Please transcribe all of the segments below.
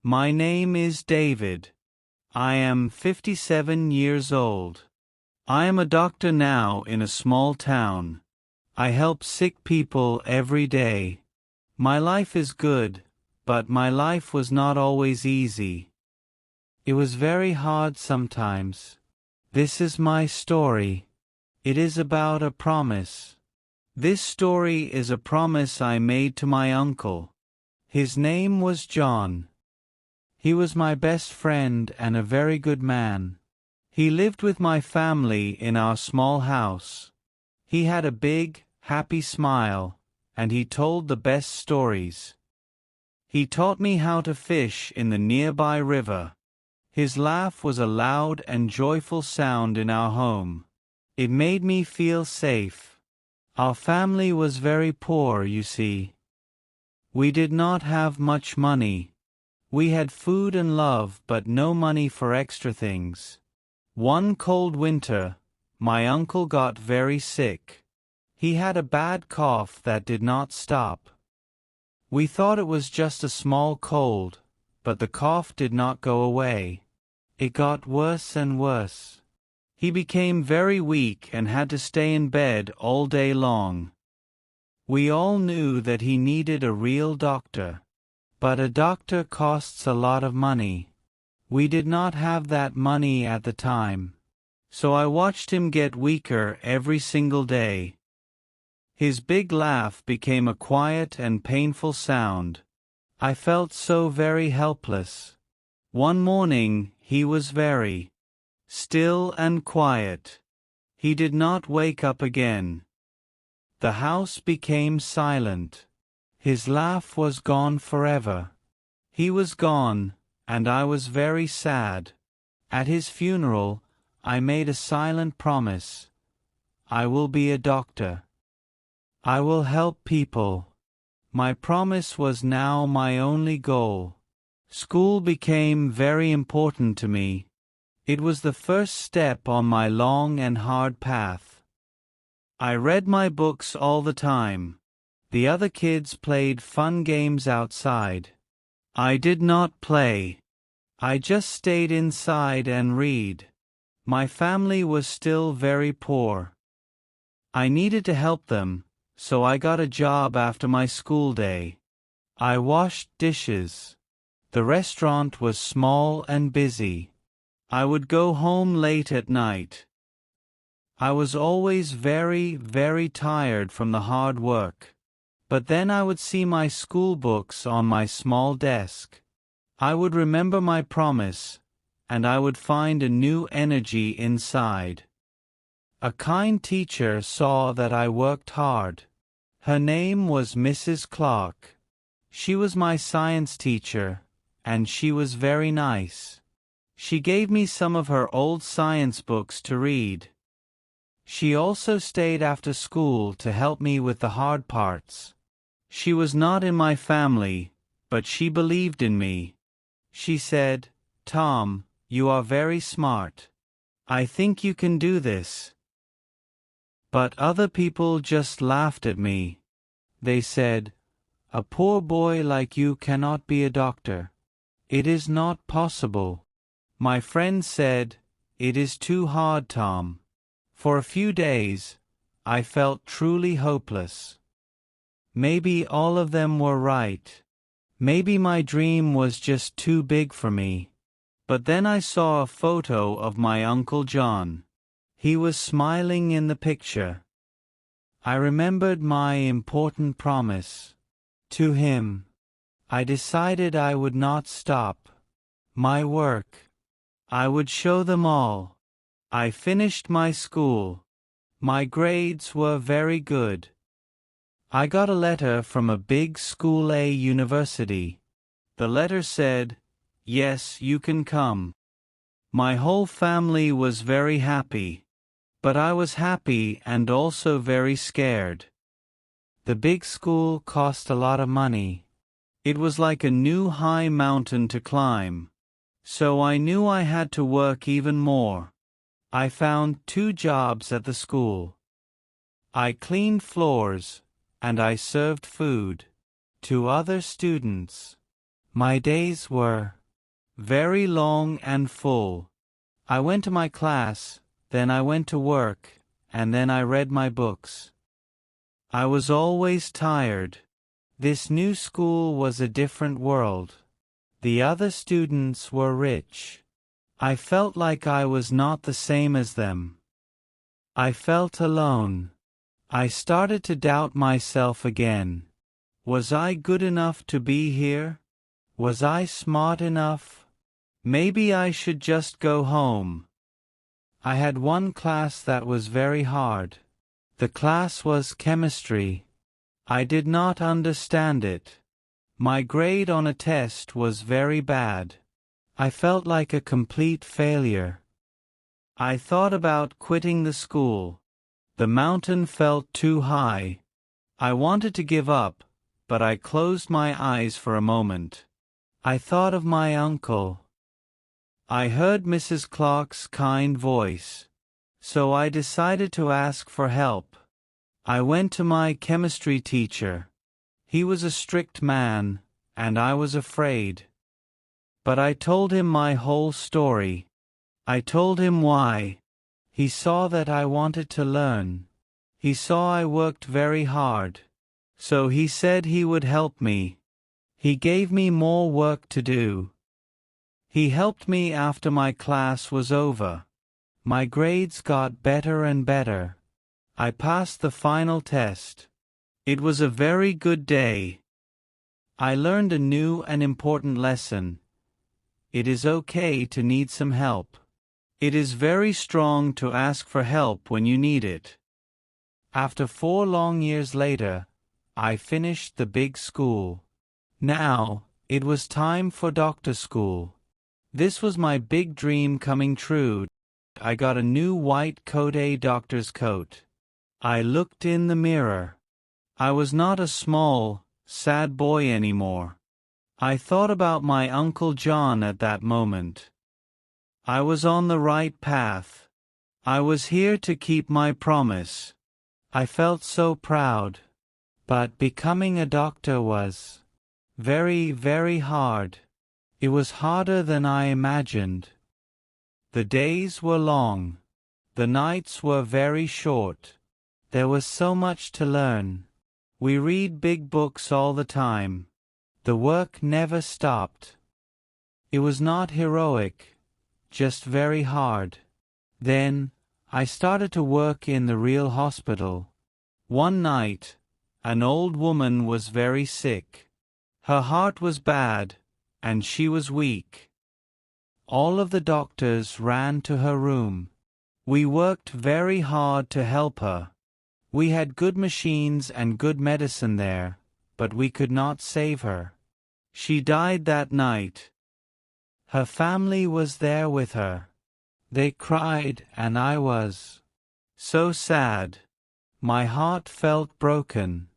My name is David. I am 57 years old. I am a doctor now in a small town. I help sick people every day. My life is good, but my life was not always easy. It was very hard sometimes. This is my story. It is about a promise. This story is a promise I made to my uncle. His name was John. He was my best friend and a very good man. He lived with my family in our small house. He had a big, happy smile, and he told the best stories. He taught me how to fish in the nearby river. His laugh was a loud and joyful sound in our home. It made me feel safe. Our family was very poor, you see. We did not have much money. We had food and love, but no money for extra things. One cold winter, my uncle got very sick. He had a bad cough that did not stop. We thought it was just a small cold, but the cough did not go away. It got worse and worse. He became very weak and had to stay in bed all day long. We all knew that he needed a real doctor. But a doctor costs a lot of money. We did not have that money at the time. So I watched him get weaker every single day. His big laugh became a quiet and painful sound. I felt so very helpless. One morning, he was very still and quiet. He did not wake up again. The house became silent. His laugh was gone forever. He was gone, and I was very sad. At his funeral, I made a silent promise. I will be a doctor. I will help people. My promise was now my only goal. School became very important to me. It was the first step on my long and hard path. I read my books all the time. The other kids played fun games outside. I did not play. I just stayed inside and read. My family was still very poor. I needed to help them, so I got a job after my school day. I washed dishes. The restaurant was small and busy. I would go home late at night. I was always very, very tired from the hard work. But then I would see my school books on my small desk. I would remember my promise, and I would find a new energy inside. A kind teacher saw that I worked hard. Her name was Mrs. Clark. She was my science teacher, and she was very nice. She gave me some of her old science books to read. She also stayed after school to help me with the hard parts. She was not in my family, but she believed in me. She said, "Tom, you are very smart. I think you can do this." But other people just laughed at me. They said, "A poor boy like you cannot be a doctor. It is not possible." My friend said, "It is too hard, Tom." For a few days, I felt truly hopeless. Maybe all of them were right. Maybe my dream was just too big for me. But then I saw a photo of my Uncle John. He was smiling in the picture. I remembered my important promise to him. I decided I would not stop my work. I would show them all. I finished my school. My grades were very good. I got a letter from a big School A university. The letter said, "Yes, you can come." My whole family was very happy. But I was happy and also very scared. The big school cost a lot of money. It was like a new high mountain to climb. So I knew I had to work even more. I found 2 jobs at the school. I cleaned floors, and I served food to other students. My days were very long and full. I went to my class, then I went to work, and then I read my books. I was always tired. This new school was a different world. The other students were rich. I felt like I was not the same as them. I felt alone. I started to doubt myself again. Was I good enough to be here? Was I smart enough? Maybe I should just go home. I had one class that was very hard. The class was chemistry. I did not understand it. My grade on a test was very bad. I felt like a complete failure. I thought about quitting the school. The mountain felt too high. I wanted to give up, but I closed my eyes for a moment. I thought of my uncle. I heard Mrs. Clark's kind voice. So I decided to ask for help. I went to my chemistry teacher. He was a strict man, and I was afraid. But I told him my whole story. I told him why. He saw that I wanted to learn. He saw I worked very hard. So he said he would help me. He gave me more work to do. He helped me after my class was over. My grades got better and better. I passed the final test. It was a very good day. I learned a new and important lesson. It is okay to need some help. It is very strong to ask for help when you need it. After 4 long years later, I finished the big school. Now, it was time for doctor school. This was my big dream coming true. I got a new white coat, doctor's coat. I looked in the mirror. I was not a small, sad boy anymore. I thought about my Uncle John at that moment. I was on the right path. I was here to keep my promise. I felt so proud. But becoming a doctor was very, very hard. It was harder than I imagined. The days were long. The nights were very short. There was so much to learn. We read big books all the time. The work never stopped. It was not heroic, just very hard. Then, I started to work in the real hospital. One night, an old woman was very sick. Her heart was bad, and she was weak. All of the doctors ran to her room. We worked very hard to help her. We had good machines and good medicine there, but we could not save her. She died that night. Her family was there with her. They cried, and I was so sad. My heart felt broken.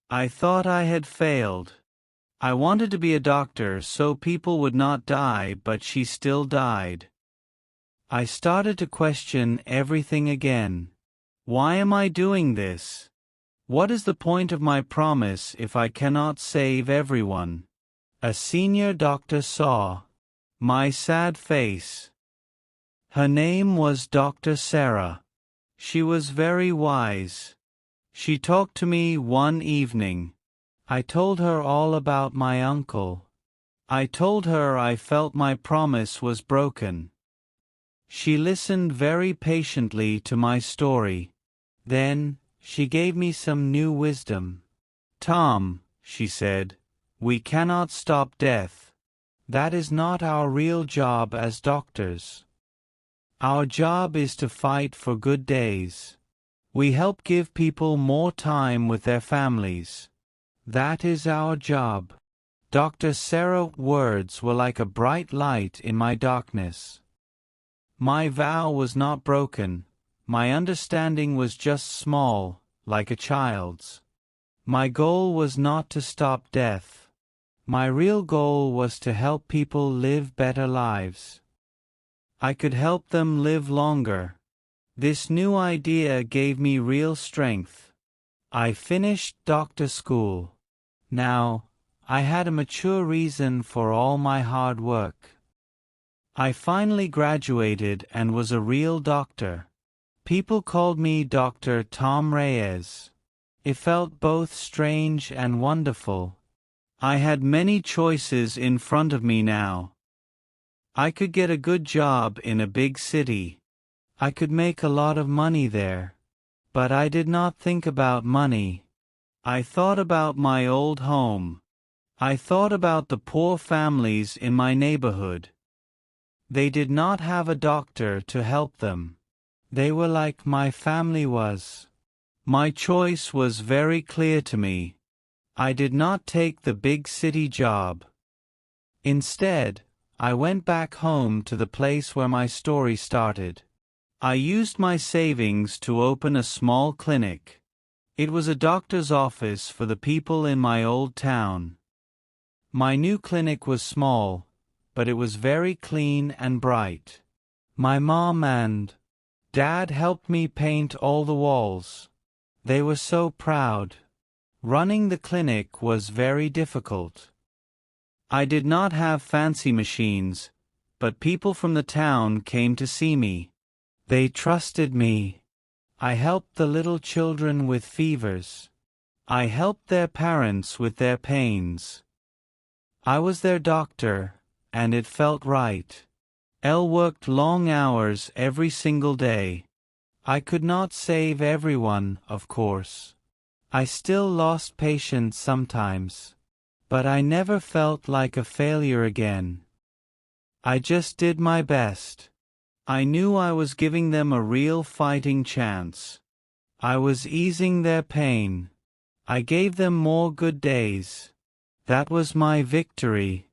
I thought I had failed. I wanted to be a doctor so people would not die, but she still died. I started to question everything again. Why am I doing this? What is the point of my promise if I cannot save everyone? A senior doctor saw my sad face. Her name was Dr. Sarah. She was very wise. She talked to me one evening. I told her all about my uncle. I told her I felt my promise was broken. She listened very patiently to my story. Then, she gave me some new wisdom. Tom, she said, we cannot stop death. That is not our real job as doctors. Our job is to fight for good days. We help give people more time with their families. That is our job. Dr. Sarah's words were like a bright light in my darkness. My vow was not broken. My understanding was just small, like a child's. My goal was not to stop death. My real goal was to help people live better lives. I could help them live longer. This new idea gave me real strength. I finished doctor school. Now, I had a mature reason for all my hard work. I finally graduated and was a real doctor. People called me Dr. Tom Reyes. It felt both strange and wonderful. I had many choices in front of me now. I could get a good job in a big city. I could make a lot of money there. But I did not think about money. I thought about my old home. I thought about the poor families in my neighborhood. They did not have a doctor to help them. They were like my family was. My choice was very clear to me. I did not take the big city job. Instead, I went back home to the place where my story started. I used my savings to open a small clinic. It was a doctor's office for the people in my old town. My new clinic was small, but it was very clean and bright. My mom and Dad helped me paint all the walls. They were so proud. Running the clinic was very difficult. I did not have fancy machines, but people from the town came to see me. They trusted me. I helped the little children with fevers. I helped their parents with their pains. I was their doctor, and it felt right. Elle worked long hours every single day. I could not save everyone, of course. I still lost patients sometimes. But I never felt like a failure again. I just did my best. I knew I was giving them a real fighting chance. I was easing their pain. I gave them more good days. That was my victory.